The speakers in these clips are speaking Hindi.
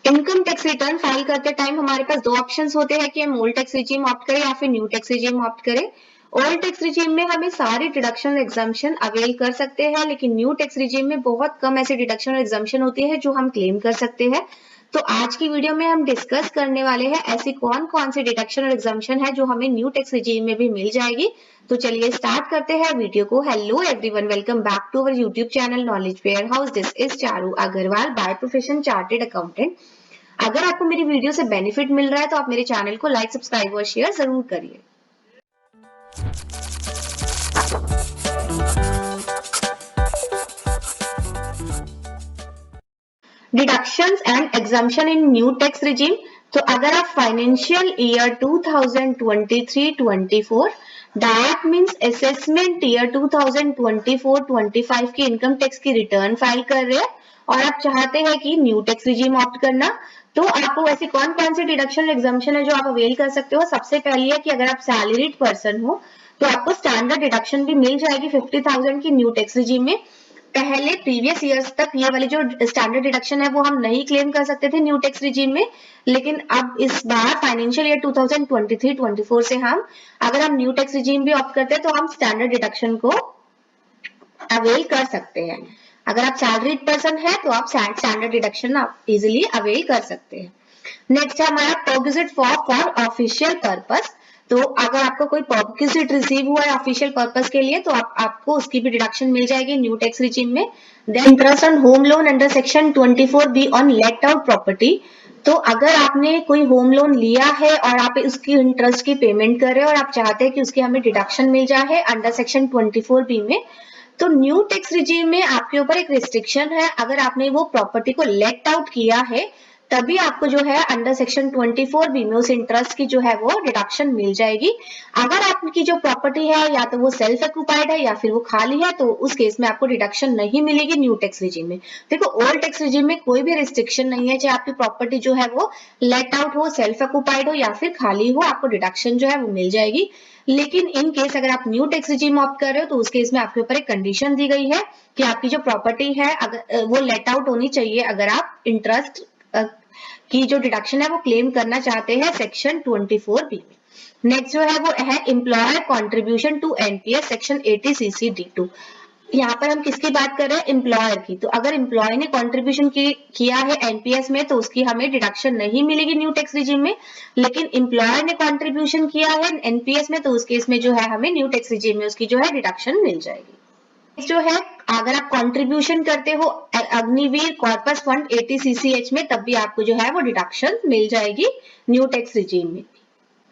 इनकम टैक्स रिटर्न फाइल करते टाइम हमारे पास दो ऑप्शंस होते हैं कि हम ओल्ड टैक्स रिजीम ऑप्ट करें या फिर न्यू टैक्स रिजीम ऑप्ट करें। ओल्ड टैक्स रिजीम में हमें सारी डिडक्शन एग्जाम्पशन अवेल कर सकते हैं, लेकिन न्यू टैक्स रिजीम में बहुत कम ऐसी डिडक्शन और एग्जाम्पशन होती है जो हम क्लेम कर सकते हैं। तो आज की वीडियो में हम डिस्कस करने वाले हैं ऐसी कौन कौन सी डिडक्शन और एग्जाम्पशन है जो हमें न्यू टैक्स रिजीम में भी मिल जाएगी। तो चलिए स्टार्ट करते हैं वीडियो को। Hello everyone, welcome back to our YouTube channel Knowledge Warehouse. This is Charu Agarwal, by profession chartered accountant. अगर आपको मेरी वीडियो से बेनिफिट मिल रहा है तो आप मेरे चैनल को लाइक, सब्सक्राइब और शेयर जरूर करिए। Deductions and exemption in new tax regime. तो अगर आप financial year 2023-24 that means assessment year 2024-25 की इनकम टैक्स की रिटर्न फाइल कर रहे हैं और आप चाहते हैं कि न्यू टैक्स रिजीम ऑप्ट करना, तो आपको ऐसी कौन कौन सी डिडक्शन एग्जम्पशन है जो आप अवेल कर सकते हो। सबसे पहली है कि अगर आप सैलरीड पर्सन हो तो आपको स्टैंडर्ड डिडक्शन भी मिल जाएगी 50,000 की न्यू टैक्स रिजीम में। पहले प्रीवियस ईयर्स तक ये वाली जो स्टैंडर्ड डिडक्शन है वो हम नहीं क्लेम कर सकते थे न्यू टैक्स रिजीम में, लेकिन अब इस बार फाइनेंशियल ईयर 2023-24 से अगर हम न्यू टैक्स रिजीम भी ऑप्ट करते हैं तो हम स्टैंडर्ड डिडक्शन को अवेल कर सकते हैं। अगर आप सैलरीड पर्सन है तो आप स्टैंडर्ड डिडक्शन इजिली अवेल कर सकते हैं। नेक्स्ट है हमारा परक्विजिट फॉर ऑफिशियल पर्पस। तो अगर आपको कोई परक्विजिट रिसीव हुआ है ऑफिशियल पर्पस के लिए तो आपको उसकी भी डिडक्शन मिल जाएगी न्यू टैक्स रिजीम में। Then interest on home loan under section 24B on let out property. तो अगर आपने कोई होम लोन लिया है और आप उसकी इंटरेस्ट की पेमेंट कर रहे हो और आप चाहते हैं कि उसकी हमें डिडक्शन मिल जाए अंडर सेक्शन 24B में, तो न्यू टैक्स रिजीम में आपके ऊपर एक रिस्ट्रिक्शन है। अगर आपने वो प्रॉपर्टी को लेट आउट किया है तभी आपको जो है अंडर सेक्शन 24B में उस इंटरेस्ट की जो है वो डिडक्शन मिल जाएगी। अगर आपकी जो प्रॉपर्टी है या तो वो सेल्फ ऑक्युपाइड है या फिर वो खाली है तो उस केस में आपको डिडक्शन नहीं मिलेगी न्यू टैक्स रिजीम में। देखो, ओल्ड टैक्स रिजीम में कोई भी रिस्ट्रिक्शन नहीं है, चाहे आपकी प्रॉपर्टी जो है वो लेट आउट हो, सेल्फ ऑक्युपाइड हो या फिर खाली हो, आपको डिडक्शन जो है वो मिल जाएगी। लेकिन इन केस अगर आप न्यू टैक्स रिजीम ऑप्ट कर रहे हो तो उस केस में आपके ऊपर एक कंडीशन दी गई है कि आपकी जो प्रॉपर्टी है अगर वो लेट आउट होनी चाहिए अगर आप इंटरेस्ट की जो डिडक्शन है वो क्लेम करना चाहते हैं सेक्शन 24B में। नेक्स्ट जो है वो है employer contribution to NPS section 80CC-D2। यहाँ पर हम किसकी बात कर रहे हैं? एम्प्लॉयर की। तो अगर एम्प्लॉय ने कंट्रीब्यूशन किया है एनपीएस में तो उसकी हमें डिडक्शन नहीं मिलेगी न्यू टैक्स रिजीम में, लेकिन एम्प्लॉयर ने कंट्रीब्यूशन किया है एनपीएस में तो उस केस में जो है हमें न्यू टैक्स रिजीम में उसकी जो है डिडक्शन मिल जाएगी। जो है अगर आप कंट्रीब्यूशन करते हो अग्निवीर कॉर्पस फंड 80CCH में तब भी आपको जो है वो डिडक्शन मिल जाएगी न्यू टैक्स रिजीम में।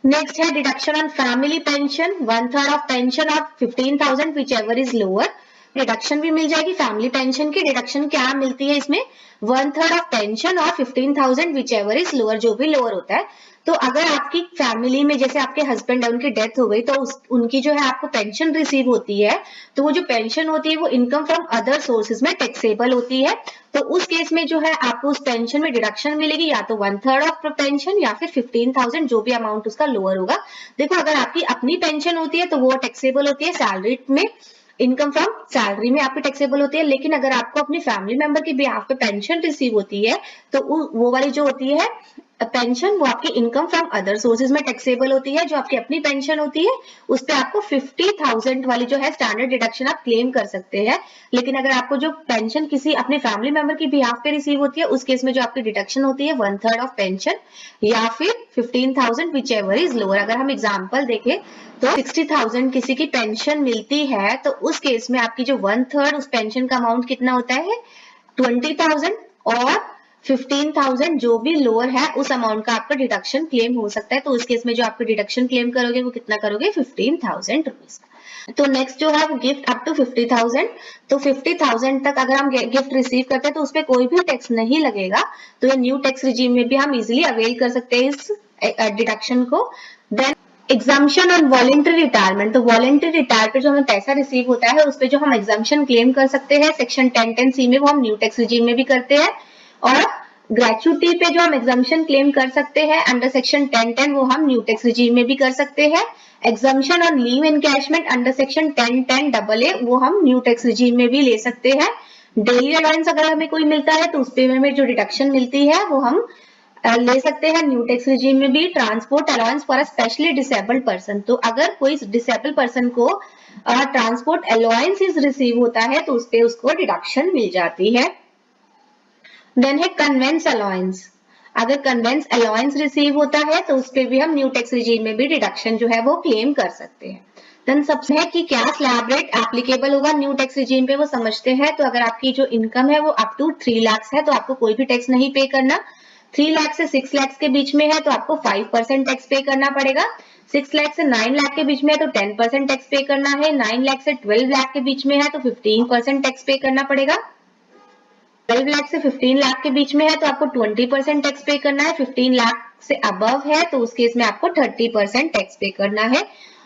नेक्स्ट है deduction on family pension, 1/3 of pension और 15,000 which ever is lower. Deduction भी मिल जाएगी फैमिली पेंशन की। डिडक्शन क्या मिलती है इसमें? 1/3 ऑफ पेंशन और 15,000 विच एवर इज लोअर, जो भी लोअर होता है। तो अगर आपकी फैमिली में जैसे आपके हस्बैंड है उनकी डेथ हो गई तो उनकी जो है आपको पेंशन रिसीव होती है, तो वो जो पेंशन होती है वो इनकम फ्रॉम अदर सोर्सेज में टैक्सेबल होती है। तो उस केस में जो है आपको उस पेंशन में डिडक्शन मिलेगी या तो 1/3 ऑफ पेंशन या फिर 15,000, जो भी अमाउंट उसका लोअर होगा। देखो, अगर आपकी अपनी पेंशन होती है तो वो टैक्सेबल होती है सैलरी में, इनकम फ्रॉम सैलरी में आपकी टैक्सेबल होती है। लेकिन अगर आपको अपनी फैमिली मेंबर के बिहाफ पे पेंशन रिसीव होती है तो वो वाली जो होती है पेंशन वो आपकी इनकम फ्रॉम अदर सोर्सेज में टैक्सेबल होती है। जो आपकी अपनी पेंशन होती है उस पे आपको 50,000 वाली जो है स्टैंडर्ड डिडक्शन आप क्लेम कर सकते हैं। लेकिन अगर आपको जो पेंशन किसी अपने फैमिली मेंबर की बिहाफ पे रिसीव होती है उस केस में जो आपकी डिडक्शन होती है 1/3 ऑफ पेंशन या फिर 15,000 विच एवर इज लोअर। अगर हम एग्जाम्पल देखें तो 60,000 किसी की पेंशन मिलती है तो उस केस में आपकी जो 1/3 उस पेंशन का अमाउंट कितना होता है? 20,000 और 15,000 जो भी लोअर है उस अमाउंट का आपका डिडक्शन क्लेम हो सकता है। तो उस केस में जो आप डिडक्शन क्लेम करोगे वो कितना करोगे? 15,000 रुपीज। तो नेक्स्ट जो है वो गिफ्ट अप टू 50,000। तो 50,000 तक अगर हम गिफ्ट रिसीव करते हैं तो उसपे कोई भी टैक्स नहीं लगेगा। तो ये न्यू टैक्स रिजीम में भी हम इजिली अवेल कर सकते हैं इस डिडक्शन को। Then exemption on voluntary retirement. तो वॉलेंटरी रिटायर पे जो हमें पैसा रिसीव होता है उस पे जो हम एग्जाम्पशन क्लेम कर सकते हैं सेक्शन 1010C में, वो हम न्यू टैक्स रिजीम में भी करते हैं। और ग्रेचुटी पे जो हम एग्जाम्पशन क्लेम कर सकते हैं अंडर सेक्शन 1010 वो हम न्यू टैक्स रिजीम में भी कर सकते हैं। Exemption on leave encashment under section 1010AA वो हम न्यू टैक्स रिजीम में भी ले सकते हैं। डेली अलाउंस अगर हमें कोई मिलता है तो उस पे हमें जो डिडक्शन मिलती है वो हम ले सकते हैं न्यू टैक्स रिजीम में भी। Transport allowance for a specially disabled person, तो अगर कोई डिसेबल्ड पर्सन को ट्रांसपोर्ट अलाउंस रिसीव होता है तो उस पे उसको डिडक्शन मिल जाती है। देन है कन्वेंस अलाउंस, अगर कन्वेंस अलाउंस रिसीव होता है तो उस पे भी हम न्यू टैक्स रिजीम में भी डिडक्शन जो है वो क्लेम कर सकते हैं। देन सबसे है कि क्या स्लैब रेट एप्लीकेबल होगा न्यू टैक्स रिजीम पे, वो समझते हैं। तो अगर आपकी जो इनकम है वो अप टू 3 लाख है तो आपको कोई भी टैक्स नहीं पे करना। 3 लाख से 6 लाख के बीच में है तो आपको 5% टैक्स पे करना पड़ेगा। 6 लाख से 9 लाख के बीच में है तो 10% टैक्स पे करना है। 9 लाख से 12 लाख के बीच में है तो 15% टैक्स पे करना पड़ेगा। 12 लाख से 15 लाख के बीच में है तो आपको 20% टैक्स पे करना है। 15 लाख से अबव है तो उस केस में आपको 30% टैक्स पे करना है।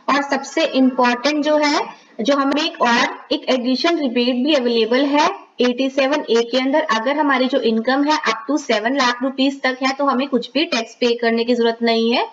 और सबसे इंपॉर्टेंट जो है, जो हमें एक एडिशन रिबेट भी अवेलेबल है 87A के अंदर। अगर हमारी जो इनकम है अप टू 7 लाख रुपीस तक है तो हमें कुछ भी टैक्स पे करने की जरूरत नहीं है।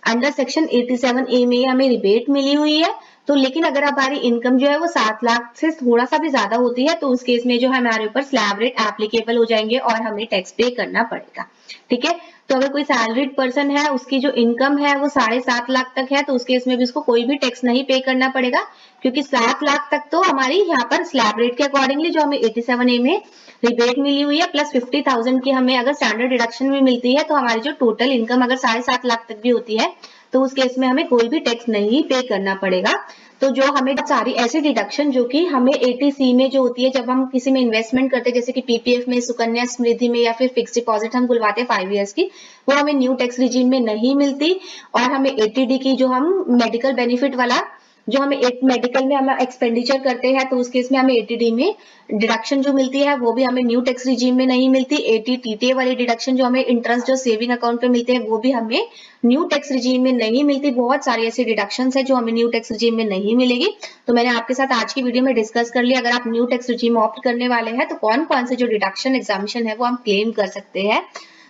अंडर सेक्शन 87A में हमें रिबेट मिली हुई है। तो लेकिन अगर हमारी इनकम जो है वो 7 लाख से थोड़ा सा भी ज्यादा होती है तो उस केस में जो हमारे ऊपर स्लैब रेट एप्लीकेबल हो जाएंगे और हमें टैक्स पे करना पड़ेगा। ठीक है, तो अगर कोई सैलरीड पर्सन है, उसकी जो इनकम है वो 7.5 लाख तक है तो उस केस में भी उसको कोई भी टैक्स नहीं पे करना पड़ेगा, क्योंकि 7 लाख तक तो हमारी यहाँ पर स्लैब रेट के अकॉर्डिंगली जो हमें 87A में रिबेट मिली हुई है प्लस 50,000 की हमें अगर स्टैंडर्ड डिडक्शन भी मिलती है तो हमारी जो टोटल इनकम अगर 7.5 लाख तक भी होती है तो उस केस में हमें कोई भी टैक्स नहीं पे करना पड़ेगा। तो जो हमें सारी ऐसी डिडक्शन जो कि हमें 80C में जो होती है जब हम किसी में इन्वेस्टमेंट करते हैं, जैसे कि पीपीएफ में, सुकन्या समृद्धि में या फिर फिक्स डिपॉजिट हम खुलवाते हैं 5 इयर्स की, वो हमें न्यू टैक्स रिजीम में नहीं मिलती। और हमें 80D की जो हम मेडिकल बेनिफिट वाला जो हमें एक मेडिकल में हम एक्सपेंडिचर करते हैं तो उस केस में हमें 80D में डिडक्शन जो मिलती है वो भी हमें न्यू टैक्स रिजीम में नहीं मिलती। 80TTA वाली डिडक्शन जो हमें इंटरेस्ट जो सेविंग अकाउंट पे मिलते हैं वो भी हमें न्यू टैक्स रिजीम में नहीं मिलती। बहुत सारी ऐसी डिडक्शंस है जो हमें न्यू टैक्स रिजीम में नहीं मिलेगी। तो मैंने आपके साथ आज की वीडियो में डिस्कस कर लिया, अगर आप न्यू टैक्स रिजीम ऑप्ट करने वाले हैं तो कौन कौन से जो डिडक्शन एग्जामिशन है वो हम क्लेम कर सकते हैं।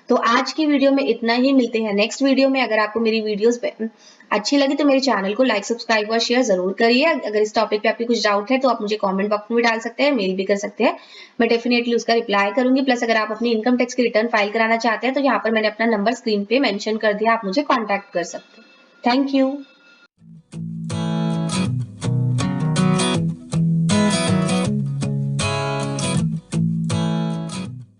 तो आज की वीडियो में इतना ही, मिलते हैं नेक्स्ट वीडियो में। अगर आपको मेरी वीडियोस अच्छी लगी तो मेरे चैनल को लाइक, सब्सक्राइब और शेयर जरूर करिए। अगर इस टॉपिक पे आपकी कुछ डाउट है तो आप मुझे कमेंट बॉक्स में भी डाल सकते हैं, मेल भी कर सकते हैं, मैं डेफिनेटली उसका रिप्लाई करूंगी। प्लस अगर आप अपनी इनकम टैक्स की रिटर्न फाइल कराना चाहते हैं तो यहाँ पर मैंने अपना नंबर स्क्रीन पे मेंशन कर दिया, आप मुझे कॉन्टैक्ट कर सकते हैं। Thank you.